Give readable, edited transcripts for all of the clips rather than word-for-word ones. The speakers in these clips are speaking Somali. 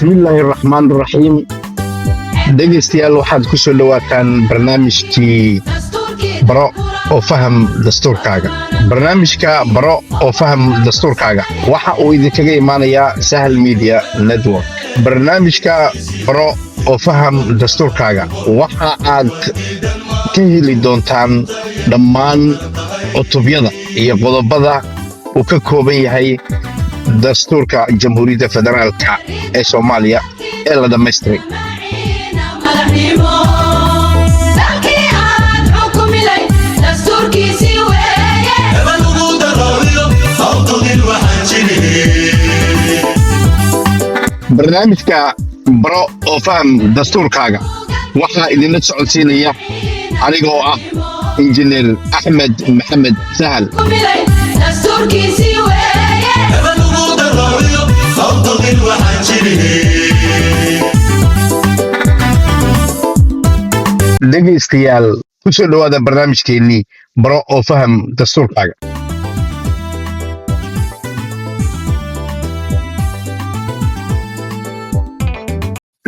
bismillaahi raxmaan raxiim dhegaystayaal waxaad ku soo dhowaataan barnaamijkii baro oo faham dastuurkaaga. barnaamijka baro oo faham dastuurkaaga waxa uu idinkaga imaanayaa Sahal Media Network. barnaamijka baro oo faham dastuurkaaga waxa aad ka heli doontaan dhammaan cutubyada iyo qodobada uu ka kooban yahay dastuurka Jamhuuriyadda Federaalka ee Soomaaliya ee la dhammaystiray. barnaamijka baro oo faham dastuurkaaga waxaa idinla socodsiinaya anigoo ah injineer Axmed Maxamed Sahal. dhegaystayaal ku soo dhowaada barnaamijkeennii baro oo faham dastuurkaaga.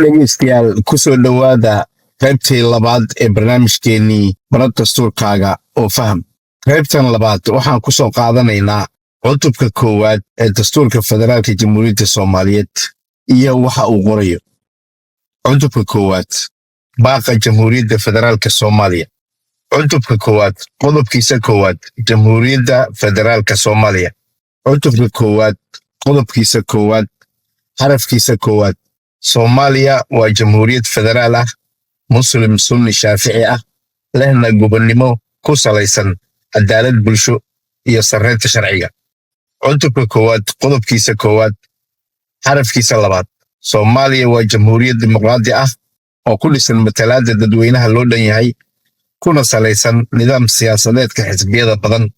dhegaystayaal ku soo dhowaada qaybtii labaad ee barnaamijkeennii baro dastuurkaaga oo faham. qaybtan labaad waxaan ku soo qaadanaynaa cutubka koowaad ee dastuurka federaalka jamhuuriyadda Soomaaliyeed iyo waxa uu qorayo. cutubka koowaad baaqa jamhuuriyadda federaalka Soomaaliya. cutubka koowaad qodobkiisa koowaad jamhuuriyadda federaalka Soomaaliya. cutubka koowaad qodobkiisa koowaad xarafkiisa koowaad Soomaaliya waa jamhuuriyad federaal ah, muslim sunni shaafici ah, lehna gobonnimo ku salaysan cadaalad bulsho iyo sarreynta sharciga. cutubka koowaad qodobkiisa koowaad xarafkiisa labaad Soomaaliya waa jamhuuriyad dimuqraadi ah oo ku dhisan matalaadda dadweynaha loo dhan yahay, kuna salaysan nidaam siyaasadeedka xisbiyada badan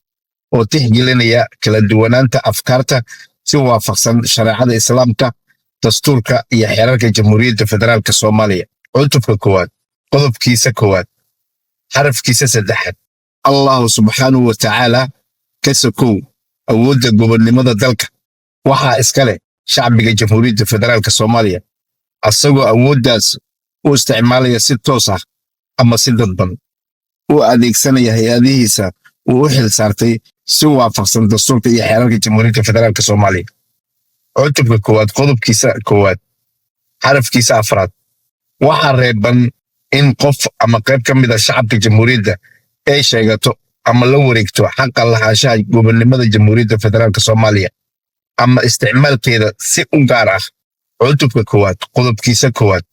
oo tixgelinaya kala duwanaanta afkaarta si waafaqsan shareecada islaamka, dastuurka iyo xeerarka jamhuuriyadda federaalka Soomaaliya. cutubka koowaad qodobkiisa koowaad xarafkiisa saddexaad Allahu subxaanahu wa tacaala ka sokow awoodda gobonnimada dalka waxaa iska leh shacbiga jamhuuriyadda federaalka Soomaaliya, asagoo awooddaas u isticmaalaya si toos ah ama si dadban, u adeegsanaya hay-adihiisa uu u xil saartay si waafaqsan dastuurka iyo xeerarka jamhuuriyadda federaalka Soomaaliya. cutubka koowaad qodobkiisa koowaad xarafkiisa afraad waxaa reeban in qof ama qayb ka mid a shacabka jamhuuriyadda ay sheegato ama la wareegto xaqa lahaanshaha gobonnimada jamhuuriyadda federaalka Soomaaliya ama isticmaalkeeda si u gaar ah. cutubka koowaad qodobkiisa koowaad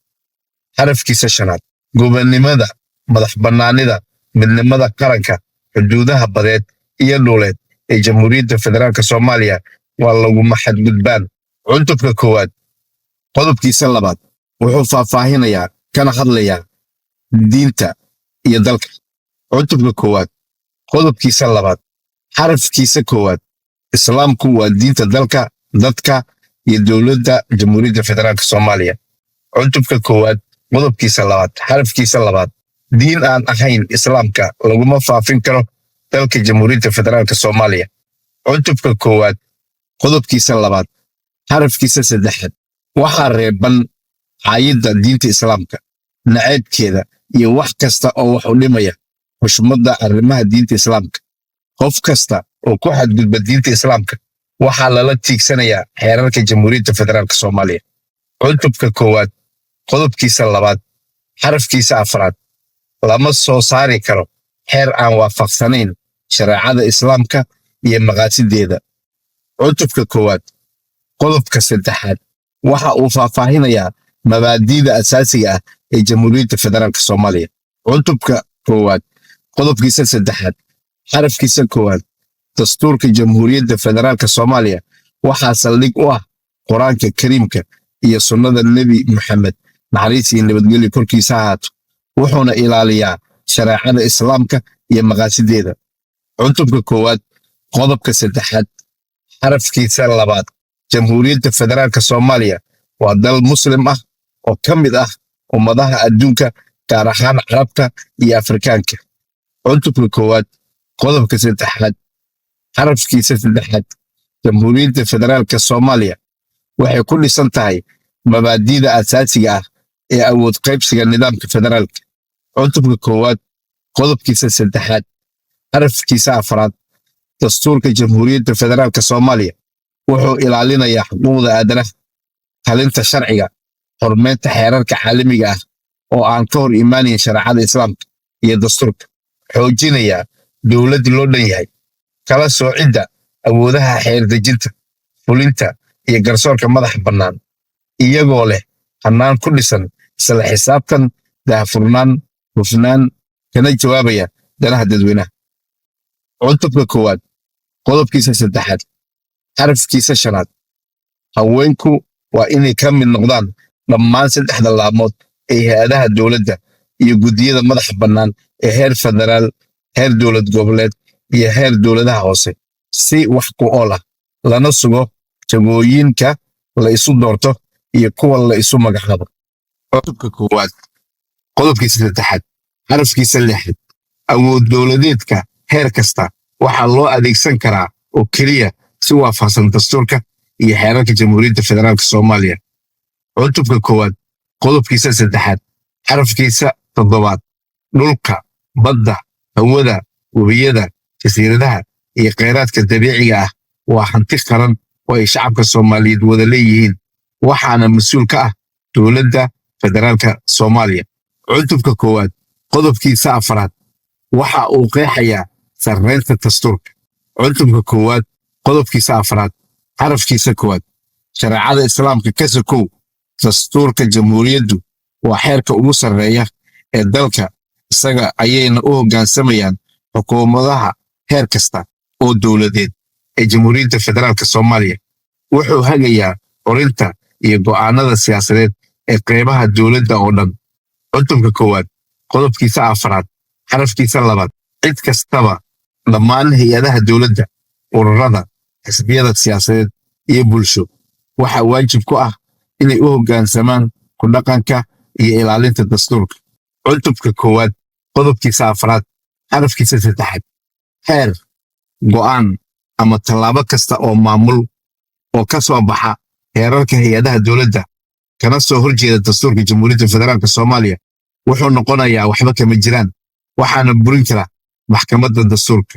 xarafkiisa shanaad gobonnimada, madax bannaanida, midnimada qaranka, xuduudaha badeed iyo dhuleed ee jamhuuriyadda federaalka Soomaaliya waa laguma xadgudbaan. cutubka koowaad qodobkiisa labaad wuxuu faahfaahinayaa kana hadlayaa diinta iyo dalka. cutubka koowaad qodobkiisa labaad xarafkiisa koowaad islaamku waa diinta dalka, dadka iyo dowladda jamhuuriyadda federaalka Soomaaliya. cutubka koowaad qodobkiisa labaad xarafkiisa labaad diin aan ahayn islaamka laguma faafin karo dalka jamhuuriyadda federaalka Soomaaliya. cutubka koowaad qodobkiisa labaad xarafkiisa saddexaad waxaa reeban caayidda diinta islaamka, naceebkeeda iyo wax kasta oo wax u dhimaya xushmadda arrimaha diinta islaamka. qof kasta oo ku xadgudba diinta islaamka waxaa lala tiigsanayaa xeerarka jamhuuriyadda federaalka Soomaaliya. cutubka koowaad qodobkiisa labaad xarafkiisa afraad lama soo saari karo xeer aan waafaqsanayn shareecada islaamka iyo maqaasideeda. cutubka koowaad qodobka saddexaad waxa uu faahfaahinayaa mabaadi'da asaasiga ah ee jamhuuriyadda federaalka Soomaaliya. cutubka koowaad qodobkiisa saddexaad xarafkiisa koowaad dastuurka jamhuuriyadda federaalka Soomaaliya waxaa saldhig u ah qur-aanka kariimka iyo sunnada nebi Maxamed, naxariis iyo nabadgelyo korkiisa ahaato, wuxuuna ilaaliyaa shareecada islaamka iyo maqaasideeda. cutubka koowaad qodobka saddexaad xarafkiisa labaad jamhuuriyadda federaalka Soomaaliya waa dal muslim ah oo ka mid ah ummadaha adduunka, gaar ahaan carabta iyo afrikaanka. cutubka koowaad qodobka saddexaad xarafkiisa saddexaad jamhuuriyadda federaalka Soomaaliya waxay ku dhisan tahay mabaadi'da asaasiga ah ee awood qaybsiga nidaamka federaalka. cutubka koowaad qodobkiisa saddexaad xarafkiisa afraad dastuurka jamhuuriyadda federaalka soomaaliya wuxuu ilaalinayaa xuquuqda aadanaha, talinta sharciga, xurmeynta xeerarka caalamiga ah oo aan ka hor imaanayn shareecada islaamka iyo dastuurka, xoojinaya dowladda loo dhan yahay, kala soocidda awoodaha xeerdejinta, fulinta iyo garsoorka madaxa bannaan, iyagoo leh hannaan ku dhisan isla xisaabtan, daahfurnaan, hufnaan, kana jawaabaya danaha dadweynaha. cutubka koowaad qodobkiisa saddexaad xarafkiisa shanaad haweenku waa inay ka mid noqdaan dhammaan saddexda laamood ee hay-adaha dowladda iyo guddiyada madaxa bannaan ee heer federaal, heer dowlad goboleed iyo heer dowladaha hoose si wax ku ool ah lana sugo jagooyinka la isu doorto iyo kuwa la isu magacaabo. cutubka koowaad qodobkiisa saddexaad xarafkiisa lixaad awood dowladeedka heer kasta waxaa loo adeegsan karaa oo keliya si waafaqsan dastuurka iyo xeerarka jamhuuriyadda federaalka soomaaliya. cutubka koowaad qodobkiisa saddexaad xarafkiisa toddobaad dhulka, badda, hawada, webiyada, jasiiradaha iyo kheyraadka dabiiciga ah waa hanti qaran oo ay shacabka soomaaliyeed wada leeyihiin, waxaana mas-uul ka ah dowladda federaalka soomaaliya. cutubka koowaad qodobkiisa afraad waxa uu qeexayaa sarreynta dastuurka. cutubka koowaad qodobkiisa afraad xarafkiisa koowaad shareecada islaamka ka sokow dastuurka jamhuuriyaddu waa xeerka ugu sarreeya ee dalka, isaga ayayna u hoggaansamayaan xukuumadaha heer kasta oo dowladeed ee jamhuuriyadda federaalka soomaaliya. wuxuu hagayaa qorinta iyo go'aanada siyaasadeed ee qeybaha dowladda oo dhan. cutubka koowaad qodobkiisa afraad xarafkiisa labaad cid kastaba dhammaan hay-adaha dowladda, ururada, xisbiyada siyaasadeed iyo bulsho waxaa waajib ku ah inay u hoggaansamaan ku dhaqanka iyo ilaalinta dastuurka. cutubka koowaad qodobkiisa afraad xarafkiisa saddexaad xeer, go'aan ama tallaabo kasta oo maamul oo ka soo baxa heerarka hay-adaha dowladda kana soo horjeeda dastuurka jamhuuriyadda federaalka soomaaliya wuxuu noqonayaa waxba kama jiraan, waxaana burin kara maxkamadda dastuurka.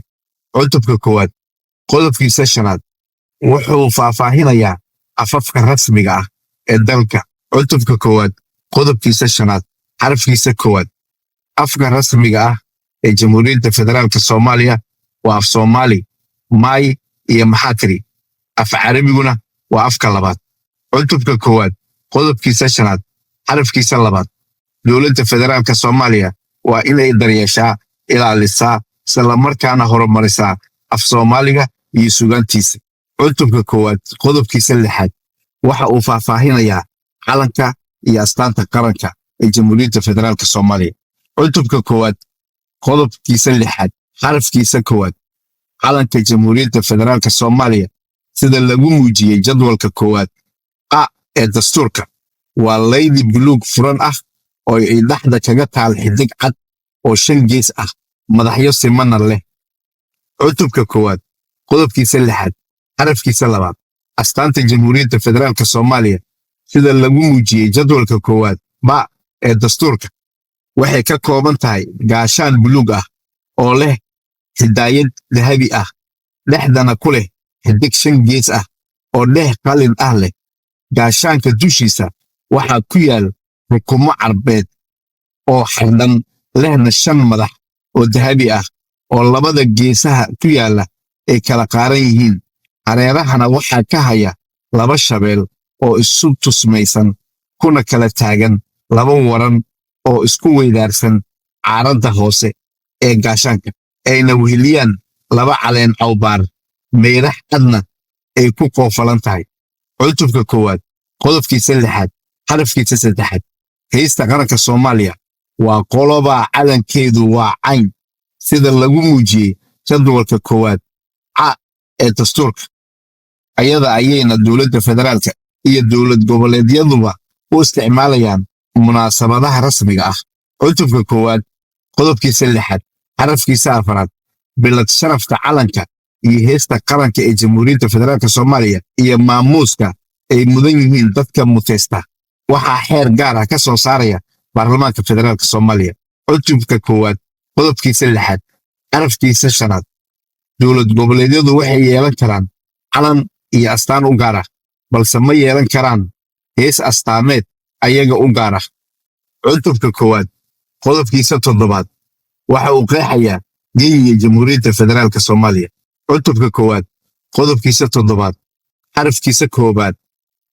cutubka koowaad qodobkiisa shanaad wuxuu faahfaahinayaa afafka rasmiga ah ee dalka. cutubka koowaad qodobkiisa shanaad xarafkiisa koowaad afka rasmiga ah ee jamhuuriyadda federaalka soomaaliya waa af soomaali, maay iyo maxaatiri. af carabiguna waa afka labaad. cutubka koowaad qodobkiisa shanaad xarafkiisa labaad dowladda federaalka soomaaliya waa inay daryeeshaa, ilaalisaa, islamarkaana horumarisaa af soomaaliga iyo sugaantiisa. cutubka koowaad qodobkiisa lixaad waxa uu faahfaahinayaa calanka iyo astaanta qaranka ee jamhuuriyadda federaalka soomaaliya. cutubka koowaad qodobkiisa lixaad xarafkiisa koowaad calanka jamhuuriyadda federaalka soomaaliya sida lagu muujiyey jadwalka koowaad a ee dastuurka waa laydi buluug furan ah oo ay dhexda kaga taal xidig cad oo 5 gees ah, madaxyo simana leh. cutubka koowaad qodobkiisa lixaad xarafkiisa labaad astaanta jamhuuriyadda federaalka soomaaliya sida lagu muujiyey jadwalka koowaad ba ee dastuurka waxay ka kooban tahay gaashaan buluug ah oo leh hidaayad dahabi ah, dhexdana ku leh xidig 5 gees ah oo dheh qalin ah leh. gaashaanka dushiisa waxaa ku yaal rukumo carbeed oo xardhan lehna 5 madax oo dahabi ah oo labada geesaha ku yaala ay kala qaaran yihiin. hareerahana waxaa ka haya 2 shabeel oo isu tusmaysan kuna kala taagan 2 waran oo isku weydaarsan caaradda hoose ee gaashaanka, ayna weheliyaan 2 caleen cawbaar meerax cadna ay ku qoofalan tahay. cutubka koowaad qodobkiisa lixaad xarafkiisa saddexaad haysta qaranka soomaaliya waa qoloba calankeedu waa cayn sida lagu muujiyey jadwalka koowaad ca ee dastuurka. ayada ayayna dowladda federaalka iyo dowlad goboleedyaduba u isticmaalayaan munaasabadaha rasmiga ah. cutubka koowaad qodobkiisa lixaad xarafkiisa afraad bilad sharafta calanka iyo heesta qaranka ee jamhuuriyadda federaalka soomaaliya iyo maamuuska ay mudan yihiin dadka muteysta waxaa xeer gaar ah ka soo saaraya baarlamaanka federaalka Soomaaliya. Cutubka koowaad qodobkiisa 6 xarafkiisa 5 dowlad goboleedyadu waxay yeelan karaan calan iyo astaan u gaar ah, balse ma yeelan karaan hees astaameed ayaga u gaar ah. Cutubka koowaad qodobkiisa 7 waxa uu qeexayaa geyiga Jamhuuriyadda Federaalka Soomaaliya. Cutubka koowaad qodobkiisa 7 xarafkiisa 1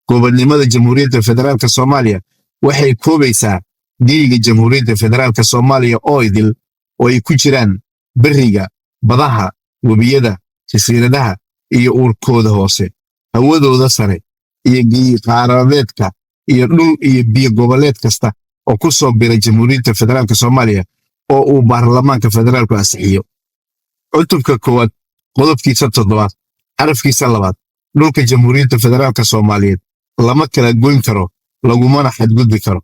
gobonnimada Jamhuuriyadda Federaalka Soomaaliya waxay koobaysaa geyiga Jamhuuriyadda Federaalka Soomaaliya oo idil oo ay ku jiraan bariga, badaha, webiyada, jasiiradaha iyo uurkooda hoose, hawadooda sare iyo geyi qaaradeedka iyo dhul iyo biyo goboleed kasta oo ku soo biray Jamhuuriyadda Federaalka Soomaaliya oo uu baarlamaanka federaalku ansixiyo. Cutubka koowaad qodobkiisa 7 xarafkiisa 2 dhulka Jamhuuriyadda Federaalka Soomaaliyeed lama kala goyn karo, lagumana xadgudbi karo.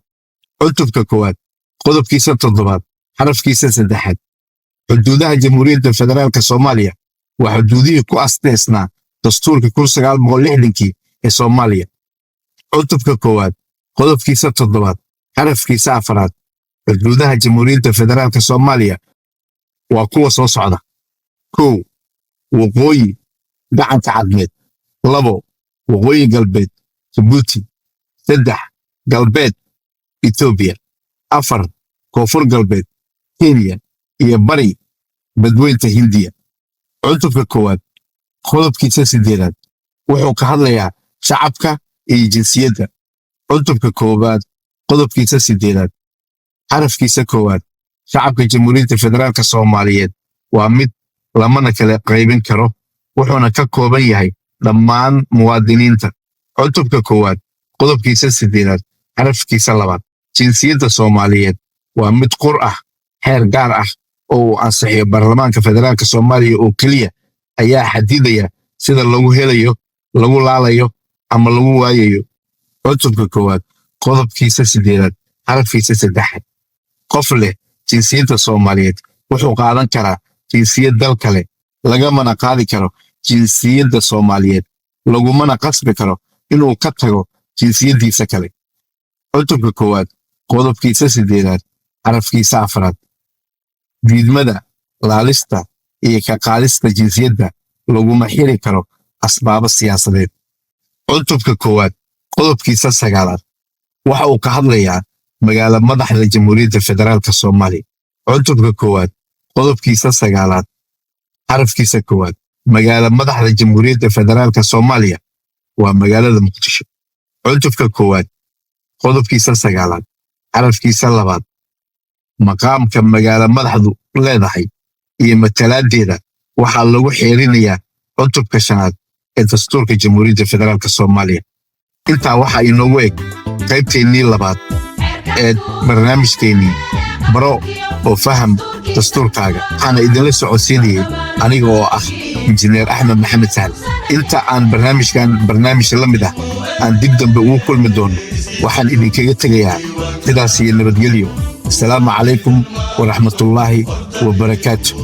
Cutubka koowaad qodobkiisa 7 xarafkiisa 3 xuduudaha Jamhuuriyadda Federaalka Soomaaliya waa xuduudihii ku asteesnaa dastuurka 1960 ee Soomaaliya. Cutubka koowaad qodobkiisa 7 xarafkiisa 4 xuduudaha Jamhuuriyadda Federaalka Soomaaliya waa kuwa soo socda: 1 waqooyi gacanka cadmeed, 2 waqooyi galbeed Djibouti, 3 galbeed Ethiopia, 4 koonfur galbeed Kenya iyo bari badweynta Hindiya. Cutubka koowaad qodobkiisa 8 wuxuu ka hadlayaa shacabka iyo jinsiyadda. Cutubka koowaad qodobkiisa 8 xarafkiisa 1 shacabka Jamhuuriyadda Federaalka Soomaaliyeed waa mid lamana kala qaybin karo, wuxuuna ka kooban yahay dhammaan muwaadiniinta. Cutubka koowaad qodobkiisa 8 xarafkiisa 2 jinsiyadda Soomaaliyeed waa mid qor ah, xeer gaar ah oo uu ansixiyo baarlamaanka federaalka Soomaaliya oo keliya ayaa xadidaya sida lagu helayo, lagu laalayo ama lagu waayayo. Cutubka koowaad qodobkiisa 8 xarafkiisa 3 qof leh jinsiyadda Soomaaliyeed wuxuu qaadan karaa jinsiyad dal kale, lagamana qaadi karo jinsiyadda Soomaaliyeed, lagumana qasbi karo inuu ka tago jinsiyaddiisa kale. Cutubka koowaad qodobkiisa 8 xarafkiisa 4 diidmada, laalista iyo ka qaadista jinsiyadda laguma xiri karo asbaabo siyaasadeed. Cutubka koowaad qodobkiisa 9 waxa uu ka hadlayaa magaalo madaxda Jamhuuriyadda Federaalka Soomaaliya. Cutubka koowaad qodobkiisa 9 xarafkiisa 1 magaalo madaxda Jamhuuriyadda Federaalka Soomaaliya waa magaalada Muqdisho. Cutubka koowaad qodobkiisa 9 xarafkiisa 2 maqaamka magaalo madaxdu leedahay iyo matalaadeeda waxaa lagu xeerinayaa cutubka 5 ee dastuurka Jamhuuriyadda Federaalka Soomaaliya. Intaa waxaa inoogu eg qaybteennii 2 ee barnaamijkeennii baro oo faham dastuurkaaga. Waxaana idinla socodsiinayay aniga oo ah injineer Axmed Maxamed Sahl. inta aan barnaamij la mid ah aan dib dambe ugu kulmi doono waxaan idinkaga tegayaa sidaas iyo nabadgelyo. Assalaamu calaykum waraxmatullaahi wabarakaatuh.